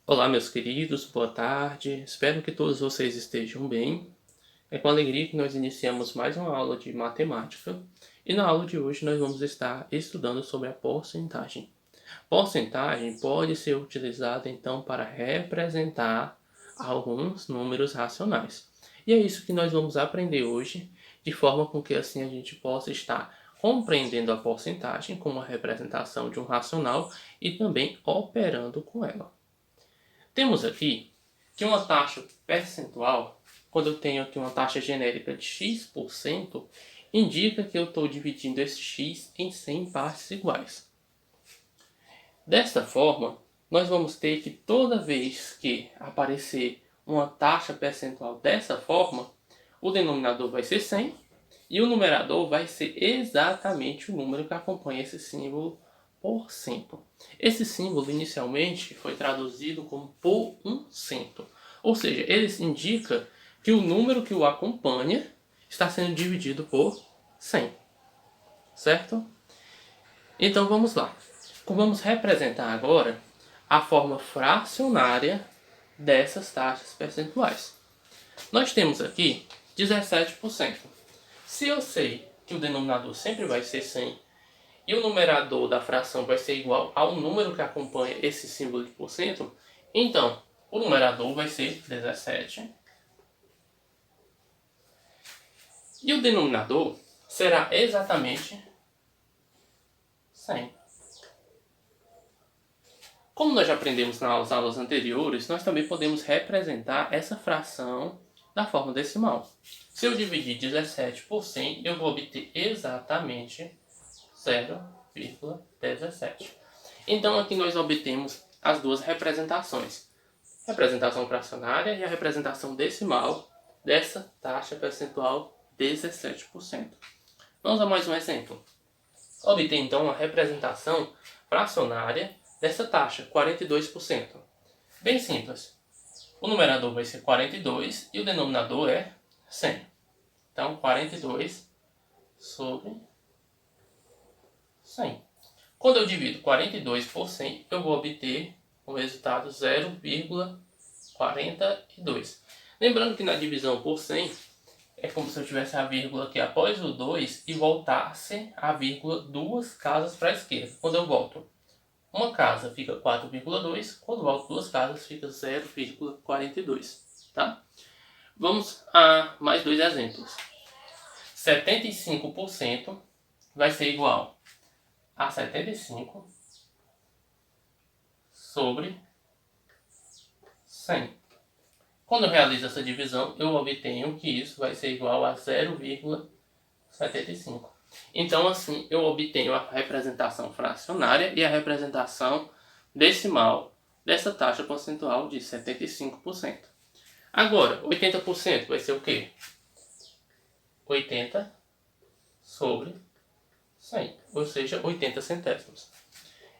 Olá, meus queridos, boa tarde. Espero que todos vocês estejam bem. É com alegria que nós iniciamos mais uma aula de matemática e na aula de hoje nós vamos estar estudando sobre a porcentagem. Porcentagem pode ser utilizada então para representar alguns números racionais. E é isso que nós vamos aprender hoje, de forma com que assim a gente possa estar compreendendo a porcentagem como a representação de um racional e também operando com ela. Temos aqui que uma taxa percentual, quando eu tenho aqui uma taxa genérica de x%, indica que eu estou dividindo esse x em 100 partes iguais. Desta forma, nós vamos ter que toda vez que aparecer uma taxa percentual dessa forma, o denominador vai ser 100 e o numerador vai ser exatamente o número que acompanha esse símbolo por cento. Esse símbolo inicialmente foi traduzido como por um cento, ou seja, ele indica que o número que o acompanha está sendo dividido por 100, certo? Então vamos lá. Vamos representar agora a forma fracionária dessas taxas percentuais. Nós temos aqui 17%. Se eu sei que o denominador sempre vai ser 100 e o numerador da fração vai ser igual ao número que acompanha esse símbolo de porcento, então o numerador vai ser 17 e o denominador será exatamente 100. Como nós já aprendemos nas aulas anteriores, nós também podemos representar essa fração da forma decimal. Se eu dividir 17 por 100, eu vou obter exatamente 0,17. Então aqui nós obtemos as duas representações. A representação fracionária e a representação decimal dessa taxa percentual 17%. Vamos a mais um exemplo. Obter então a representação fracionária dessa taxa, 42%. Bem simples. O numerador vai ser 42 e o denominador é 100. Então, 42 sobre 100. Quando eu divido 42 por 100, eu vou obter o resultado 0,42. Lembrando que na divisão por 100, é como se eu tivesse a vírgula aqui após o 2 e voltasse a vírgula duas casas para a esquerda. Quando eu volto uma casa fica 4,2, quando volto duas casas fica 0,42, tá? Vamos a mais dois exemplos. 75% vai ser igual a 75 sobre 100. Quando eu realizo essa divisão, eu obtenho que isso vai ser igual a 0,75. Então, assim, eu obtenho a representação fracionária e a representação decimal dessa taxa percentual de 75%. Agora, 80% vai ser o quê? 80 sobre 100, ou seja, 80 centésimos.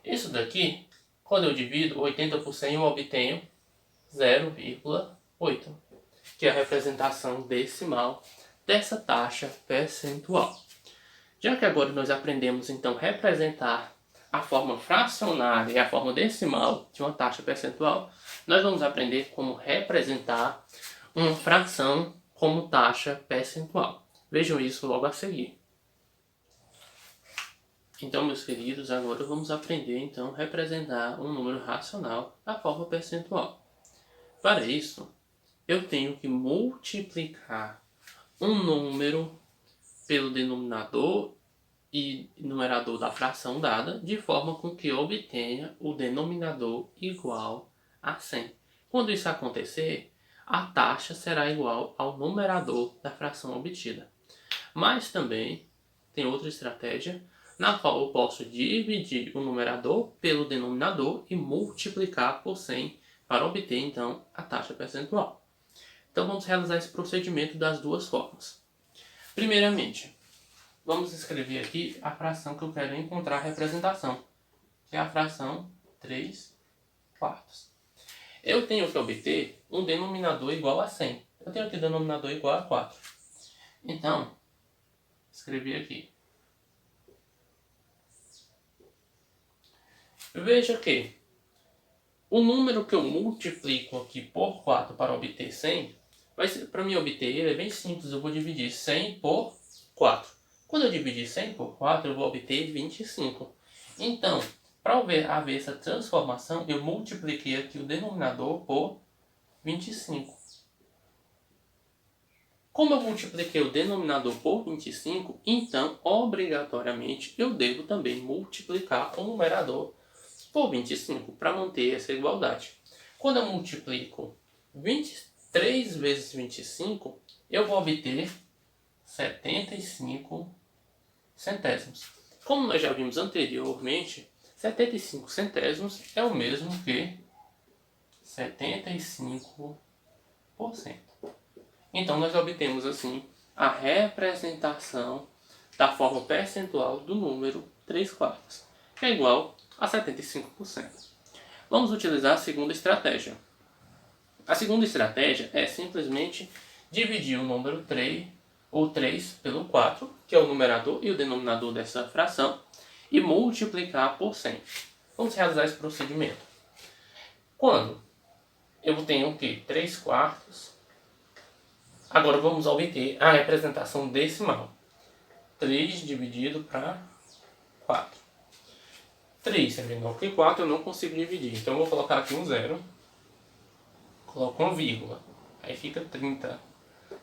Isso daqui, quando eu divido 80 por 100, eu obtenho 0,8, que é a representação decimal dessa taxa percentual. Já que agora nós aprendemos então representar a forma fracionária e a forma decimal de uma taxa percentual, nós vamos aprender como representar uma fração como taxa percentual. Vejam isso logo a seguir. Então, meus queridos, agora vamos aprender então representar um número racional da forma percentual. Para isso, eu tenho que multiplicar um número pelo denominador e numerador da fração dada, de forma com que eu obtenha o denominador igual a 100. Quando isso acontecer, a taxa será igual ao numerador da fração obtida. Mas também tem outra estratégia, na qual eu posso dividir o numerador pelo denominador e multiplicar por 100 para obter, então, a taxa percentual. Então, vamos realizar esse procedimento das duas formas. Primeiramente, vamos escrever aqui a fração que eu quero encontrar a representação, que é a fração 3 quartos. Eu tenho que obter um denominador igual a 100. Eu tenho aqui denominador igual a 4. Então, escrevi aqui. Veja que O número que eu multiplico aqui por 4 para obter 100, para mim obter ele é bem simples, eu vou dividir 100 por 4. Quando eu dividir 100 por 4, eu vou obter 25. Então, para haver essa transformação, eu multipliquei aqui o denominador por 25. Como eu multipliquei o denominador por 25, então, obrigatoriamente, eu devo também multiplicar o numerador por 25 para manter essa igualdade. Quando eu multiplico 23 vezes 25, eu vou obter 75 centésimos. Como nós já vimos anteriormente, 75 centésimos é o mesmo que 75%. Então, nós obtemos assim a representação da forma percentual do número 3/4, que é igual a 75%. Vamos utilizar a segunda estratégia. A segunda estratégia é simplesmente dividir o número 3, ou 3 pelo 4, que é o numerador e o denominador dessa fração, e multiplicar por 100. Vamos realizar esse procedimento. Quando eu tenho o quê? 3/4. Agora vamos obter a representação decimal. 3 dividido para 4. 3 é menor que 4, eu não consigo dividir. Então eu vou colocar aqui um zero. Coloco uma vírgula. Aí fica 30.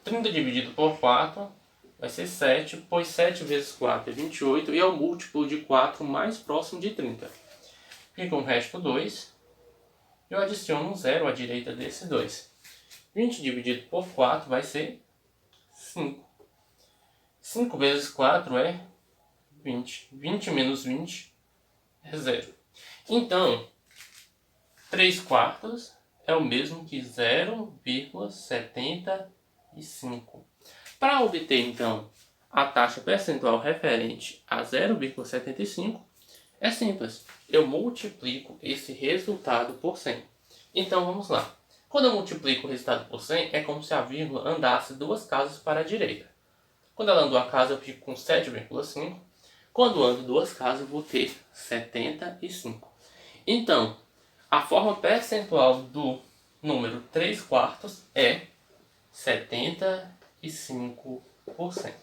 30 dividido por 4 vai ser 7, pois 7 vezes 4 é 28 e é o múltiplo de 4 mais próximo de 30. Fica o resto 2. Eu adiciono um zero à direita desse 2. 20 dividido por 4 vai ser 5. 5 vezes 4 é 20. 20 menos 20 é 0. Então, 3/4 é o mesmo que 0,75. Para obter, então, a taxa percentual referente a 0,75, é simples. Eu multiplico esse resultado por 100. Então, vamos lá. Quando eu multiplico o resultado por 100, é como se a vírgula andasse 2 casas para a direita. Quando ela andou a casa, eu fico com 7,5. Quando ando 2 casas, eu vou ter 75. Então, a forma percentual do número 3/4 é 75%.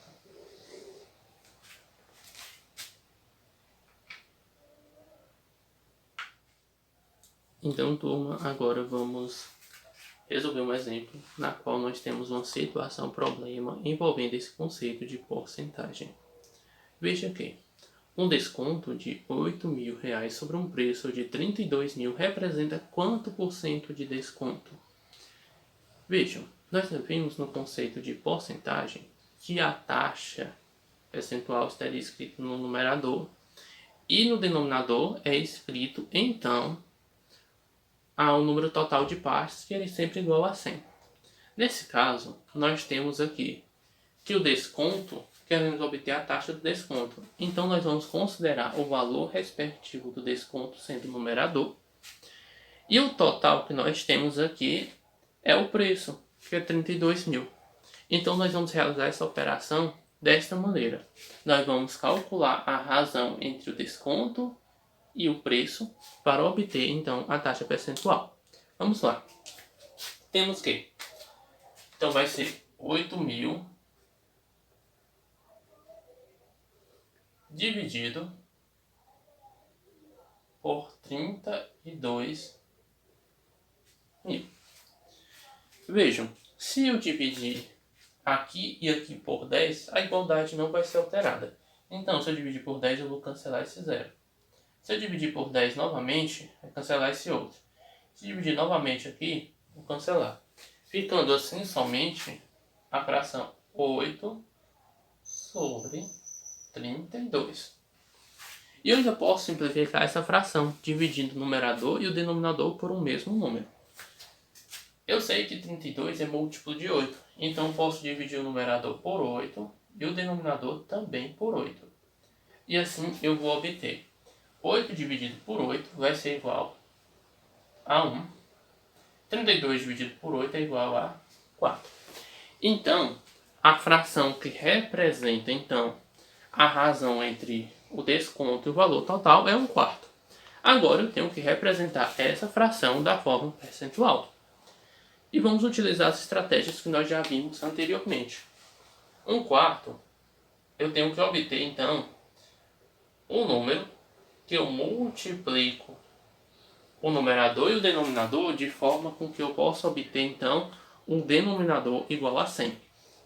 Então, turma, agora vamos resolver um exemplo na qual nós temos uma situação problema envolvendo esse conceito de porcentagem. Veja que um desconto de R$ 8.000 sobre um preço de R$ 32.000 representa quanto por cento de desconto? Vejam, nós vimos no conceito de porcentagem que a taxa percentual estaria escrita no numerador e no denominador é escrito, então, ao número total de partes, que é sempre igual a 100. Nesse caso, nós temos aqui que o desconto, queremos obter a taxa do desconto. Então, nós vamos considerar o valor respectivo do desconto sendo o numerador. E o total que nós temos aqui é o preço, que é 32.000. Então, nós vamos realizar essa operação desta maneira. Nós vamos calcular a razão entre o desconto e o preço para obter, então, a taxa percentual. Vamos lá. Temos que, então, vai ser 8.000 dividido por 32.000. Vejam, se eu dividir aqui e aqui por 10, a igualdade não vai ser alterada. Então, se eu dividir por 10, eu vou cancelar esse zero. Se eu dividir por 10 novamente, vai cancelar esse outro. Se dividir novamente aqui, vou cancelar. Ficando assim somente a fração 8 sobre 32. E eu ainda posso simplificar essa fração, dividindo o numerador e o denominador por um mesmo número. Eu sei que 32 é múltiplo de 8, então posso dividir o numerador por 8 e o denominador também por 8. E assim eu vou obter 8 dividido por 8 vai ser igual a 1. 32 dividido por 8 é igual a 4. Então, a fração que representa, então, a razão entre o desconto e o valor total é 1/4. Agora eu tenho que representar essa fração da forma percentual. E vamos utilizar as estratégias que nós já vimos anteriormente. 1/4, eu tenho que obter então um número que eu multiplico o numerador e o denominador de forma com que eu possa obter então um denominador igual a 100.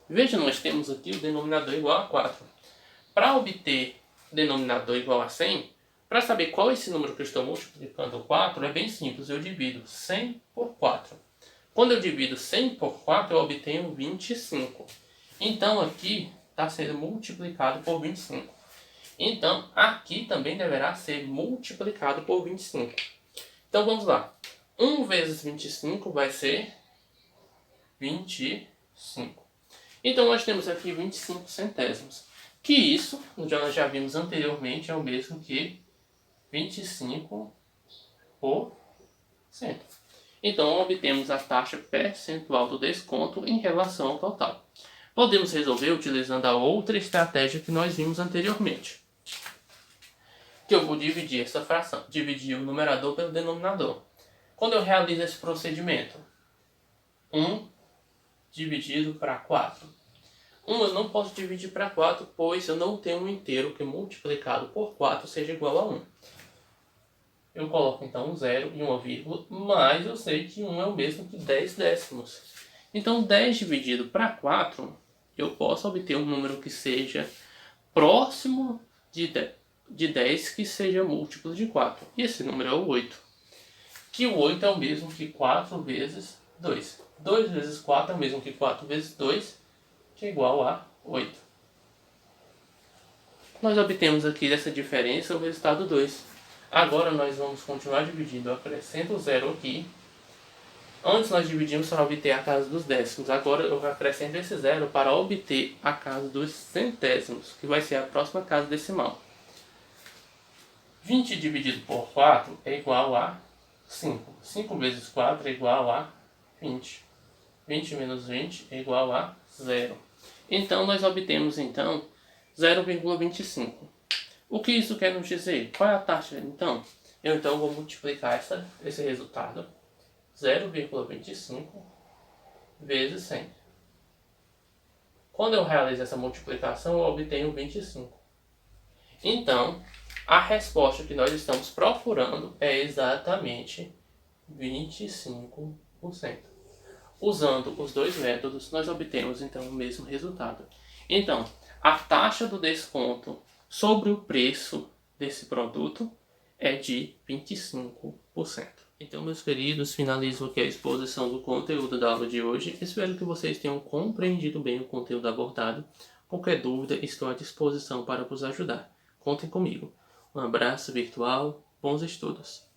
Veja, nós temos aqui o denominador igual a 4. Para obter o denominador igual a 100, para saber qual é esse número que eu estou multiplicando o 4, é bem simples, eu divido 100 por 4. Quando eu divido 100 por 4, eu obtenho 25. Então aqui está sendo multiplicado por 25. Então aqui também deverá ser multiplicado por 25. Então vamos lá. 1 vezes 25 vai ser 25. Então nós temos aqui 25 centésimos. Que isso, nós já vimos anteriormente, é o mesmo que 25%. Então obtemos a taxa percentual do desconto em relação ao total. Podemos resolver utilizando a outra estratégia que nós vimos anteriormente. Que eu vou dividir essa fração, dividir o numerador pelo denominador. Quando eu realizo esse procedimento, 1 dividido para 4. 1 eu não posso dividir para 4, pois eu não tenho um inteiro que multiplicado por 4 seja igual a 1. Eu coloco então um 0 e uma vírgula, mas eu sei que 1 é o mesmo que 10 décimos. Então 10 dividido para 4, eu posso obter um número que seja próximo de 10 que seja múltiplo de 4. E esse número é o 8. Que o 8 é o mesmo que 4 vezes 2. 2 vezes 4 é o mesmo que 4 vezes 2, que é igual a 8. Nós obtemos aqui dessa diferença o resultado 2. Agora nós vamos continuar dividindo. Eu acrescento o 0 aqui. Antes nós dividimos para obter a casa dos décimos. Agora eu acrescento esse 0 para obter a casa dos centésimos, que vai ser a próxima casa decimal. 20 dividido por 4 é igual a 5. 5 vezes 4 é igual a 20. 20 menos 20 é igual a 0. Então nós obtemos então 0,25. O que isso quer nos dizer? Qual é a taxa? Então, eu vou multiplicar esse resultado 0,25 vezes 100. Quando eu realizo essa multiplicação, eu obtenho 25. Então, a resposta que nós estamos procurando é exatamente 25%. Usando os dois métodos, nós obtemos então o mesmo resultado. Então, a taxa do desconto sobre o preço desse produto é de 25%. Então, meus queridos, finalizo aqui a exposição do conteúdo da aula de hoje. Espero que vocês tenham compreendido bem o conteúdo abordado. Qualquer dúvida, estou à disposição para vos ajudar. Contem comigo. Um abraço virtual, bons estudos!